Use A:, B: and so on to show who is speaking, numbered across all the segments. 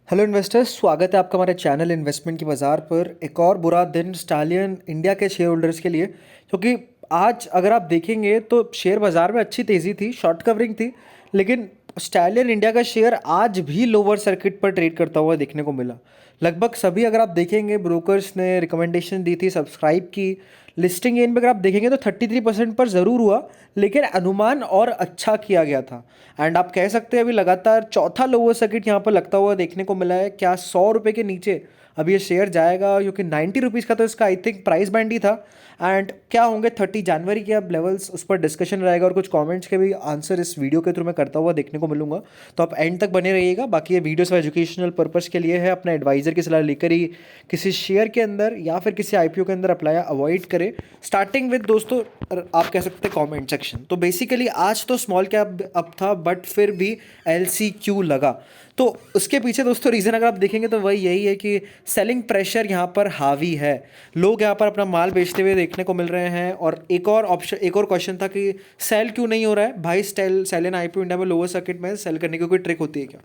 A: Hello investors, स्वागत है आपका हमारे चैनल इन्वेस्टमेंट की बाज़ार पर। एक और बुरा दिन स्टालियन इंडिया के शेयर होल्डर्स के लिए, क्योंकि आज अगर आप देखेंगे तो शेयर बाज़ार में अच्छी तेज़ी थी, शॉर्ट कवरिंग थी, लेकिन स्टालियन इंडिया का शेयर आज भी लोअर सर्किट पर ट्रेड करता हुआ देखने को मिला। लगभग सभी अगर आप देखेंगे ब्रोकर्स ने रिकमेंडेशन दी थी, सब्सक्राइब की। लिस्टिंग गेन पे अगर आप देखेंगे तो 33% पर ज़रूर हुआ, लेकिन अनुमान और अच्छा किया गया था। एंड आप कह सकते हैं अभी लगातार चौथा लोअर सर्किट यहाँ पर लगता हुआ देखने को मिला है। क्या 100 रुपये के नीचे अब ये शेयर जाएगा? क्योंकि 90 रुपीज़ का तो इसका आई थिंक प्राइस बैंड ही था। एंड क्या होंगे 30 जनवरी के अब लेवल्स, उस पर डिस्कशन रहेगा और कुछ कमेंट्स के भी आंसर इस वीडियो के थ्रू मैं करता हुआ देखने को मिलूंगा। तो आप एंड तक बने रहिएगा। बाकी ये वीडियो सिर्फ एजुकेशनल पर्पज़ के लिए है, अपने एडवाइज़र की सलाह लेकर ही किसी शेयर के अंदर या फिर किसी आईपीओ के अंदर अप्लाई अवॉइड करें। स्टार्टिंग विद दोस्तों, आप कह सकते हैं कमेंट सेक्शन। तो बेसिकली आज तो स्मॉल कैप अप था, बट फिर भी LCQ लगा। तो उसके पीछे दोस्तों रीज़न अगर आप देखेंगे तो वही यही है कि सेलिंग प्रेशर यहाँ पर हावी है। लोग यहाँ पर अपना माल बेचते हुए देखने को मिल रहे हैं। और एक और क्वेश्चन था कि सेल क्यों नहीं हो रहा है भाई? सेल इन आईपीओ इंडिया में लोअर सर्किट में सेल करने की कोई ट्रिक होती है क्या?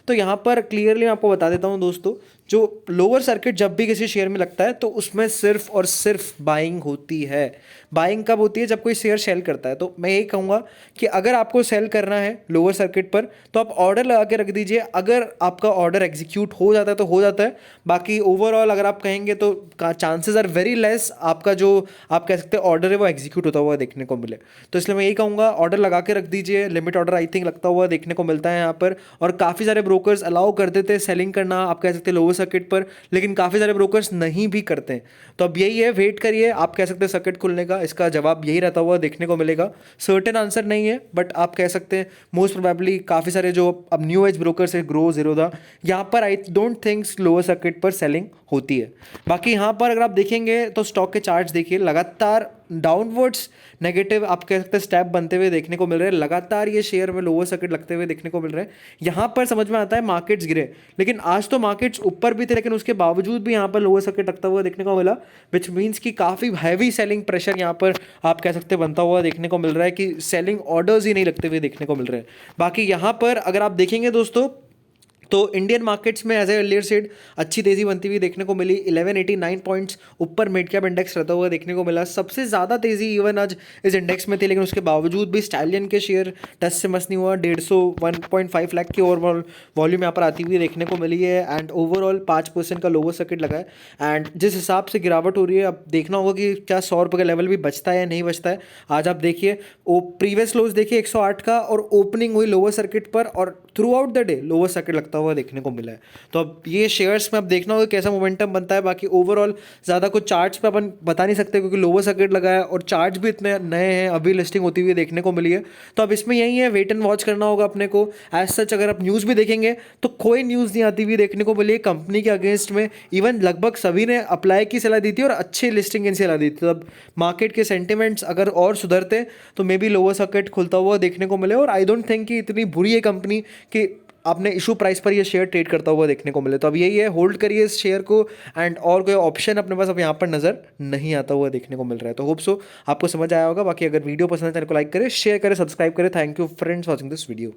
A: तो यहाँ पर क्लियरली मैं आपको बता देता हूँ दोस्तों, जो लोअर सर्किट जब भी किसी शेयर में लगता है तो उसमें सिर्फ और सिर्फ बाइंग होती है। बाइंग कब होती है? जब कोई शेयर सेल करता है। तो मैं यही कहूँगा कि अगर आपको सेल करना है लोअर सर्किट पर तो आप ऑर्डर लगा के रख दीजिए। अगर आपका ऑर्डर एग्जीक्यूट हो जाता है तो हो जाता है। बाकी ओवरऑल अगर आप कहेंगे तो चांसेस आर वेरी लेस आपका जो आप कह सकते हैं ऑर्डर है वो एग्जीक्यूट होता हुआ देखने को मिले। तो इसलिए मैं यही कहूँगा ऑर्डर लगा के रख दीजिए। लिमिट ऑर्डर आई थिंक लगता हुआ देखने को मिलता है यहाँ पर। और काफ़ी सारे ब्रोकर्स अलाउ कर देते हैं सेलिंग करना, आप कह सकते हैं लोअर सर्किट पर, लेकिन काफ़ी सारे ब्रोकर्स नहीं भी करते हैं। तो अब यही है, वेट करिए। आप कह सकते हैं सर्किट खुलने का इसका जवाब यही रहता हुआ देखने को मिलेगा। सर्टेन आंसर नहीं है, बट आप कह सकते हैं मोस्ट प्रोबेबली काफ़ी सारे जो अब न्यू एज ब्रोकर्स है, ग्रो, जीरोधा, यहाँ पर I don't think lower circuit पर सेलिंग होती है। बाकी यहाँ पर अगर आप देखेंगे तो स्टॉक के चार्ट्स देखिए, लगातार डाउनवर्ड्स नेगेटिव आप कह सकते हैं स्टेप बनते हुए देखने को मिल रहे हैं। लगातार ये शेयर में लोअर सर्किट लगते हुए देखने को मिल रहे हैं। यहाँ पर समझ में आता है मार्केट्स गिरे, लेकिन आज तो मार्केट्स ऊपर भी थे, लेकिन उसके बावजूद भी यहाँ पर लोअर सर्किट लगता हुआ देखने को मिला, विच मीन्स कि काफ़ी हैवी सेलिंग प्रेशर यहाँ पर आप कह सकते हैं बनता हुआ देखने को मिल रहा है कि सेलिंग ऑर्डर्स ही नहीं लगते हुए देखने को मिल रहे हैं। बाकी यहाँ पर अगर आप देखेंगे दोस्तों तो इंडियन मार्केट्स में एज ए अर्लियर सेड अच्छी तेज़ी बनती हुई देखने को मिली। 1189 पॉइंट्स ऊपर मिड कैप इंडेक्स रहता हुआ देखने को मिला। सबसे ज़्यादा तेज़ी इवन आज इस इंडेक्स में थी, लेकिन उसके बावजूद भी स्टालियन के शेयर टच से मस नहीं हुआ। 1.5 लाख की ओवरऑल वॉल्यूम यहाँ पर आती हुई देखने को मिली है। एंड ओवरऑल 5% का लोअर सर्किट लगा है। एंड जिस हिसाब से गिरावट हो रही है, अब देखना होगा कि क्या 100 रुपये का लेवल भी बचता है या नहीं बचता है। आज आप देखिए प्रीवियस लोज देखिए 108 का, और ओपनिंग हुई लोअर सर्किट पर, और through out the day lower circuit लगता हुआ देखने को मिला है। तो अब ये शेयर्स में अब देखना होगा कैसा मोमेंटम बनता है। बाकी ओवरऑल ज़्यादा कुछ चार्ट्स पे अपन बता नहीं सकते, क्योंकि लोअर सर्किट लगा है और चार्ट्स भी इतने नए हैं, अभी लिस्टिंग होती हुई देखने को मिली है। तो अब इसमें यही है, वेट एंड वॉच करना होगा अपने को। एज सच अगर आप न्यूज़ भी देखेंगे तो कोई न्यूज़ नहीं आती हुई देखने को मिली है कंपनी के अगेंस्ट में। इवन लगभग सभी ने अप्लाई की सलाह दी थी और अच्छी लिस्टिंग की सलाह दी थी। तो अब मार्केट के सेंटिमेंट्स अगर और सुधरते तो मे बी लोअर सर्किट खुलता हुआ देखने को मिले। और आई डोंट थिंक कि इतनी बुरी है कंपनी कि आपने इशू प्राइस पर ये शेयर ट्रेड करता हुआ देखने को मिले। तो अब यही है, होल्ड करिए इस शेयर को। एंड और कोई ऑप्शन अपने पास अब यहाँ पर नज़र नहीं आता हुआ देखने को मिल रहा है। तो होप सो आपको समझ आया होगा। बाकी अगर वीडियो पसंद है चैनल को लाइक करें, शेयर करें, सब्सक्राइब करें। Thank you friends watching this video.